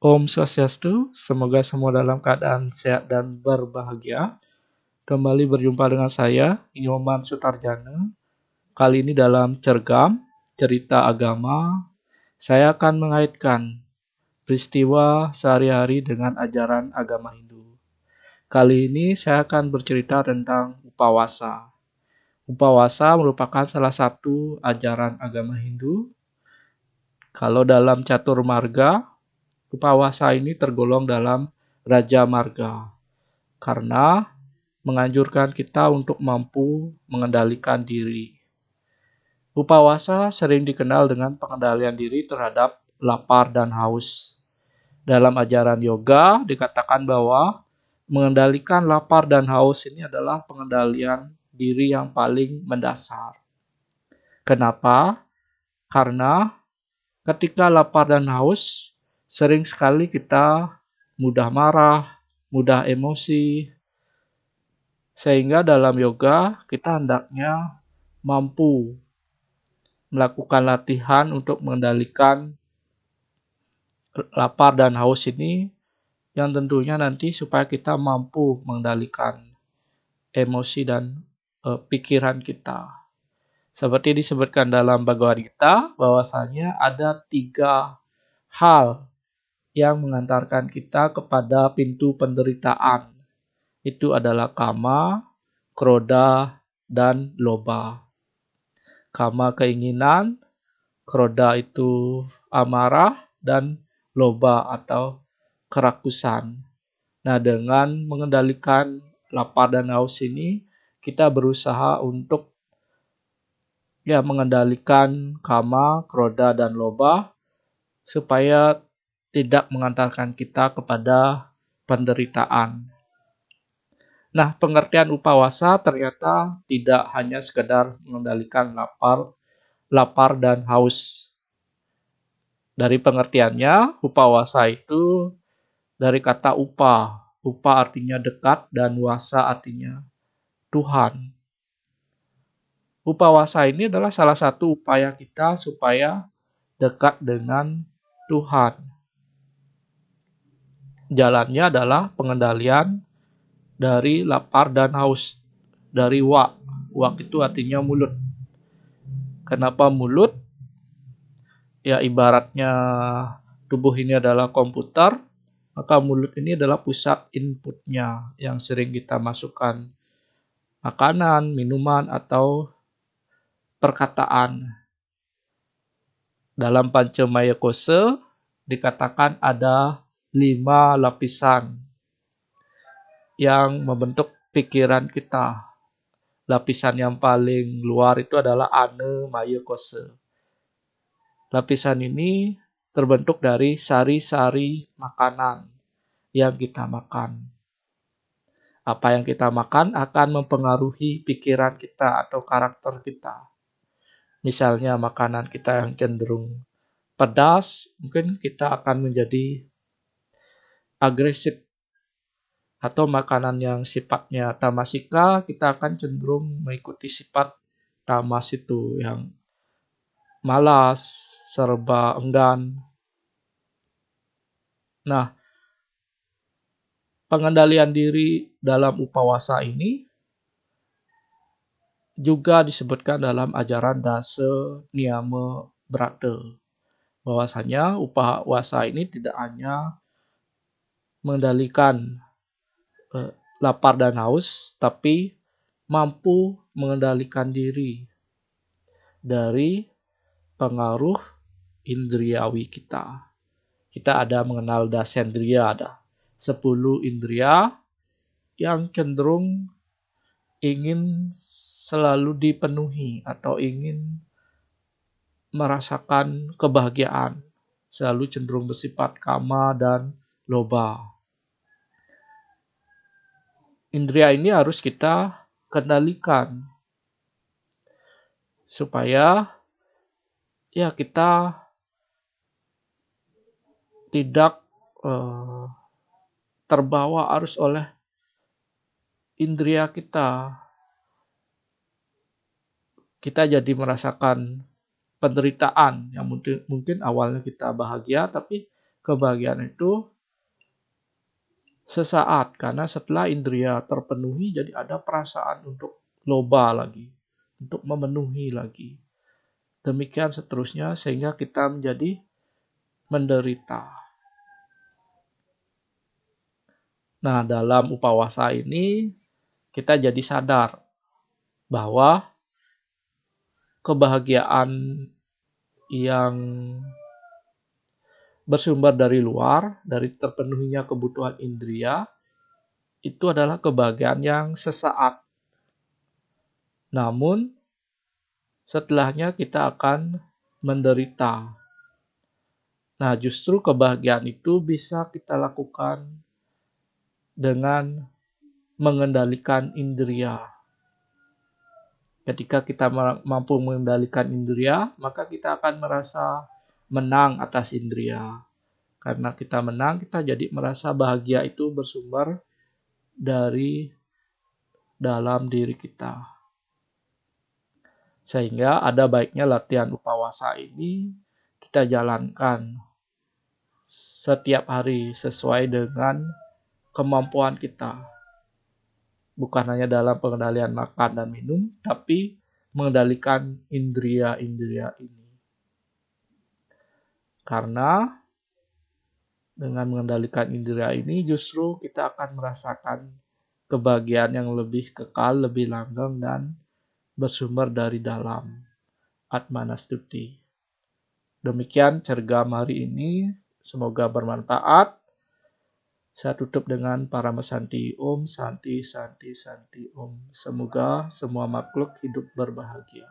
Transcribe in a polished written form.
Om Swastiastu, semoga semua dalam keadaan sehat dan berbahagia. Kembali berjumpa dengan saya, Nyoman Sutarjana. Kali ini dalam Cergam, Cerita Agama, saya akan mengaitkan peristiwa sehari-hari dengan ajaran agama Hindu. Kali ini saya akan bercerita tentang Upawasa. Upawasa merupakan salah satu ajaran agama Hindu. Kalau dalam catur marga, Upawasa ini tergolong dalam Raja Marga karena menganjurkan kita untuk mampu mengendalikan diri. Upawasa sering dikenal dengan pengendalian diri terhadap lapar dan haus. Dalam ajaran yoga dikatakan bahwa mengendalikan lapar dan haus ini adalah pengendalian diri yang paling mendasar. Kenapa? Karena ketika lapar dan haus, sering sekali kita mudah marah, mudah emosi, sehingga dalam yoga kita hendaknya mampu melakukan latihan untuk mengendalikan lapar dan haus ini, yang tentunya nanti supaya kita mampu mengendalikan emosi dan pikiran kita. Seperti disebutkan dalam Bhagavad Gita, bahwasanya ada 3 hal yang mengantarkan kita kepada pintu penderitaan. Itu adalah kama, kroda, dan loba. Kama keinginan, kroda itu amarah, dan loba atau kerakusan. Nah, dengan mengendalikan lapar dan haus ini, kita berusaha untuk mengendalikan kama, kroda, dan loba supaya tidak mengantarkan kita kepada penderitaan. Nah, pengertian upawasa ternyata tidak hanya sekedar mengendalikan lapar dan haus. Dari pengertiannya, upawasa itu dari kata upa. Upa artinya dekat dan wasa artinya Tuhan. Upawasa ini adalah salah satu upaya kita supaya dekat dengan Tuhan. Jalannya adalah pengendalian dari lapar dan haus. Dari wak. Wak itu artinya mulut. Kenapa mulut? Ya, ibaratnya tubuh ini adalah komputer, maka mulut ini adalah pusat inputnya yang sering kita masukkan makanan, minuman, atau perkataan. Dalam Pancamaya Kose dikatakan ada 5 lapisan yang membentuk pikiran kita. Lapisan yang paling luar itu adalah Ane Maya Kose. Lapisan ini terbentuk dari sari-sari makanan yang kita makan. Apa yang kita makan akan mempengaruhi pikiran kita atau karakter kita. Misalnya makanan kita yang cenderung pedas, mungkin kita akan menjadi agresif. Atau makanan yang sifatnya tamasika, kita akan cenderung mengikuti sifat tamas itu yang malas, serba enggan. Nah, pengendalian diri dalam upawasa ini juga disebutkan dalam ajaran Dasa Niyama Brata. Bahwasanya upawasa ini tidak hanya mengendalikan lapar dan haus, tapi mampu mengendalikan diri dari pengaruh indriawi kita. Kita ada mengenal dasendriya, ada 10 indria yang cenderung ingin selalu dipenuhi atau ingin merasakan kebahagiaan. Selalu cenderung bersifat kama dan loba. Indria ini harus kita kendalikan supaya kita tidak terbawa arus oleh indria kita. Kita jadi merasakan penderitaan yang mungkin awalnya kita bahagia, tapi kebahagiaan itu sesaat, karena setelah indria terpenuhi jadi ada perasaan untuk loba lagi, untuk memenuhi lagi. Demikian seterusnya sehingga kita menjadi menderita. Nah, dalam upawasa ini kita jadi sadar bahwa kebahagiaan yang bersumber dari luar, dari terpenuhinya kebutuhan indria, itu adalah kebahagiaan yang sesaat. Namun, setelahnya kita akan menderita. Nah, justru kebahagiaan itu bisa kita lakukan dengan mengendalikan indria. Ketika kita mampu mengendalikan indria, maka kita akan merasa menang atas indria. Karena kita menang, kita jadi merasa bahagia itu bersumber dari dalam diri kita. Sehingga ada baiknya latihan upawasa ini kita jalankan setiap hari sesuai dengan kemampuan kita. Bukan hanya dalam pengendalian makan dan minum, tapi mengendalikan indria-indria ini. Karena dengan mengendalikan indria ini justru kita akan merasakan kebahagiaan yang lebih kekal, lebih langgeng, dan bersumber dari dalam. Atmanastuti. Demikian cergam hari ini. Semoga bermanfaat. Saya tutup dengan Paramasanti Om, Santi, Santi, Santi Om. Semoga semua makhluk hidup berbahagia.